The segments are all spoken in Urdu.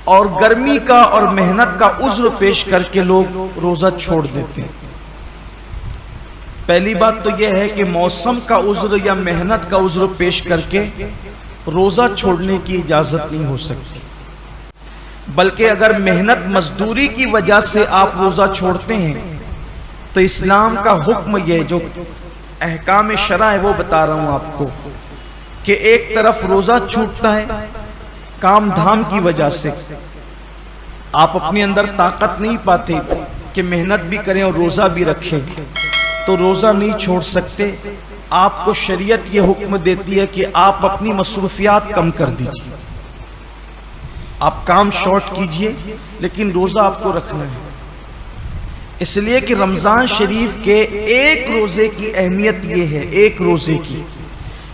اور گرمی کا اور محنت کا عذر پیش کر کے لوگ روزہ چھوڑ دیتے ہیں۔ پہلی بات تو یہ ہے کہ موسم کا عذر یا محنت کا عذر پیش کر کے روزہ چھوڑنے کی اجازت نہیں ہو سکتی، بلکہ اگر محنت مزدوری کی وجہ سے آپ روزہ چھوڑتے ہیں تو اسلام کا حکم یہ جو احکام شرع ہے وہ بتا رہا ہوں آپ کو، کہ ایک طرف روزہ چھوٹتا ہے کام دھام کی وجہ سے، آپ اپنے اندر طاقت نہیں پاتے کہ محنت بھی کریں اور روزہ بھی رکھیں تو روزہ نہیں چھوڑ سکتے، آپ کو شریعت یہ حکم دیتی ہے کہ آپ اپنی مصروفیات کم کر دیجئے، آپ کام شارٹ کیجئے لیکن روزہ آپ کو رکھنا ہے۔ اس لیے کہ رمضان شریف کے ایک روزے کی اہمیت یہ ہے، ایک روزے کی،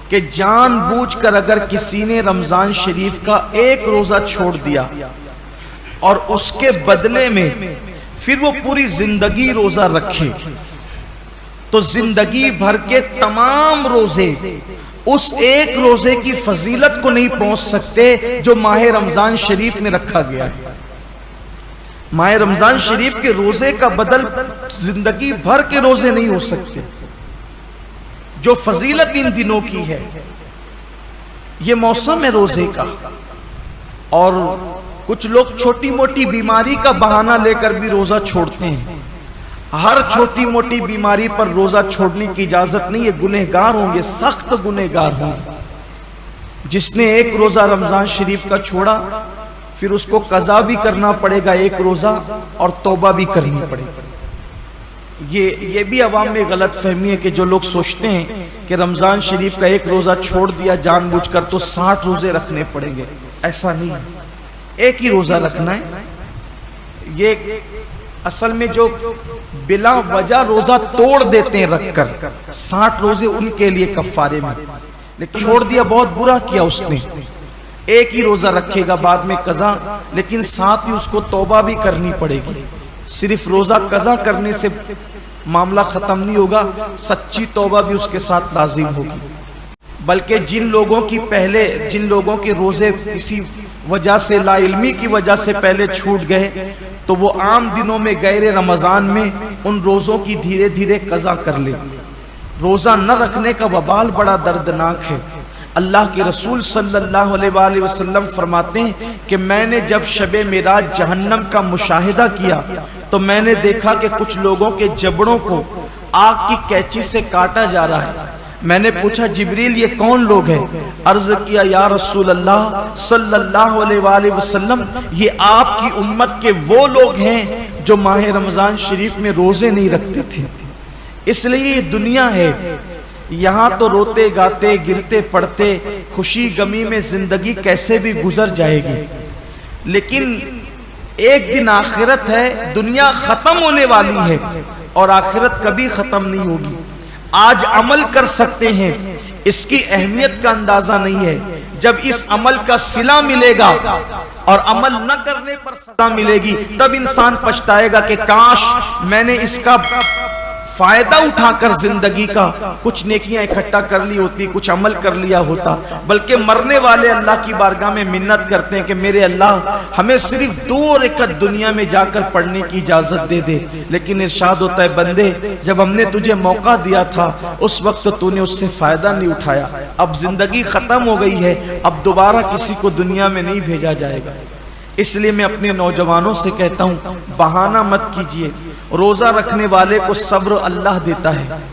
کہ جان بوجھ کر اگر کسی نے رمضان شریف کا ایک روزہ چھوڑ دیا اور اس کے بدلے میں پھر وہ پوری زندگی روزہ رکھے تو زندگی بھر کے تمام روزے اس ایک روزے کی فضیلت کو نہیں پہنچ سکتے جو ماہ رمضان شریف میں رکھا گیا ہے۔ ماہ رمضان شریف کے روزے کا بدل زندگی بھر کے روزے نہیں ہو سکتے۔ جو فضیلت ان دنوں کی ہے، یہ موسم ہے روزے کا، اور کچھ لوگ چھوٹی موٹی بیماری کا بہانہ لے کر بھی روزہ چھوڑتے ہیں۔ ہر چھوٹی موٹی بیماری پر روزہ چھوڑنے کی اجازت نہیں ہے، گنہگار ہوں گے، سخت گنہگار ہوں گے۔ جس نے ایک روزہ رمضان شریف کا چھوڑا پھر اس کو قضا بھی کرنا پڑے گا ایک روزہ، اور توبہ بھی کرنی پڑے گا۔ یہ بھی عوام میں غلط فہمی ہے کہ جو لوگ سوچتے ہیں کہ رمضان شریف کا ایک روزہ چھوڑ دیا جان بوجھ کر تو 60 روزے رکھنے پڑیں گے، ایسا نہیں ہے، ایک ہی روزہ رکھنا ہے۔ یہ اصل میں جو بلا وجہ روزہ توڑ دیتے ہیں رکھ کر، 60 روزے ان کے لیے کفارے میں، لیکن چھوڑ دیا بہت برا کیا اس نے، ایک ہی روزہ رکھے گا بعد میں قضا، لیکن ساتھ ہی اس کو توبہ بھی کرنی پڑے گی۔ صرف روزہ قضا کرنے سے معاملہ ختم نہیں ہوگا، سچی توبہ بھی اس کے ساتھ لازم ہوگی۔ بلکہ جن لوگوں کے روزے کسی وجہ سے، لا علمی کی وجہ سے پہلے چھوٹ گئے تو وہ عام دنوں میں غیر رمضان میں ان روزوں کی دھیرے دھیرے قضا کر لیں۔ روزہ نہ رکھنے کا وبال بڑا دردناک ہے۔ اللہ کے رسول صلی اللہ علیہ وآلہ وسلم فرماتے ہیں کہ میں نے جب شب معراج جہنم کا مشاہدہ کیا تو میں نے دیکھا کہ کچھ لوگوں کے جبڑوں کو آگ کی کینچی سے کاٹا جا رہا ہے۔ میں نے پوچھا جبریل یہ کون لوگ ہیں؟ عرض کیا یا رسول اللہ صلی اللہ علیہ وآلہ وسلم یہ آپ کی امت کے وہ لوگ ہیں جو ماہ رمضان شریف میں روزے نہیں رکھتے تھے۔ اس لیے یہ دنیا ہے، یہاں تو روتے گاتے گرتے پڑتے خوشی غمی میں زندگی کیسے بھی گزر جائے گی، لیکن ایک دن آخرت ہے، دنیا ختم ہونے والی ہے اور آخرت کبھی ختم نہیں ہوگی۔ آج عمل کر سکتے ہیں، اس کی اہمیت کا اندازہ نہیں ہے، جب اس عمل کا صلہ ملے گا اور عمل نہ کرنے پر سزا ملے گی تب انسان پچھتائے گا کہ کاش میں نے اس کا فائدہ اٹھا کر زندگی کا کچھ نیکیاں اکٹھا کر لی ہوتی، کچھ عمل کر لیا ہوتا۔ بلکہ مرنے والے اللہ کی بارگاہ میں منت کرتے ہیں کہ میرے اللہ ہمیں صرف 2 رکعت دنیا میں جا کر پڑھنے کی اجازت دے دے، لیکن ارشاد ہوتا ہے بندے جب ہم نے تجھے موقع دیا تھا اس وقت تو نے اس سے فائدہ نہیں اٹھایا، اب زندگی ختم ہو گئی ہے، اب دوبارہ کسی کو دنیا میں نہیں بھیجا جائے گا۔ اس لیے میں اپنے نوجوانوں سے کہتا ہوں بہانہ مت کیجیے، روزہ رکھنے والے کو صبر اللہ دیتا ہے۔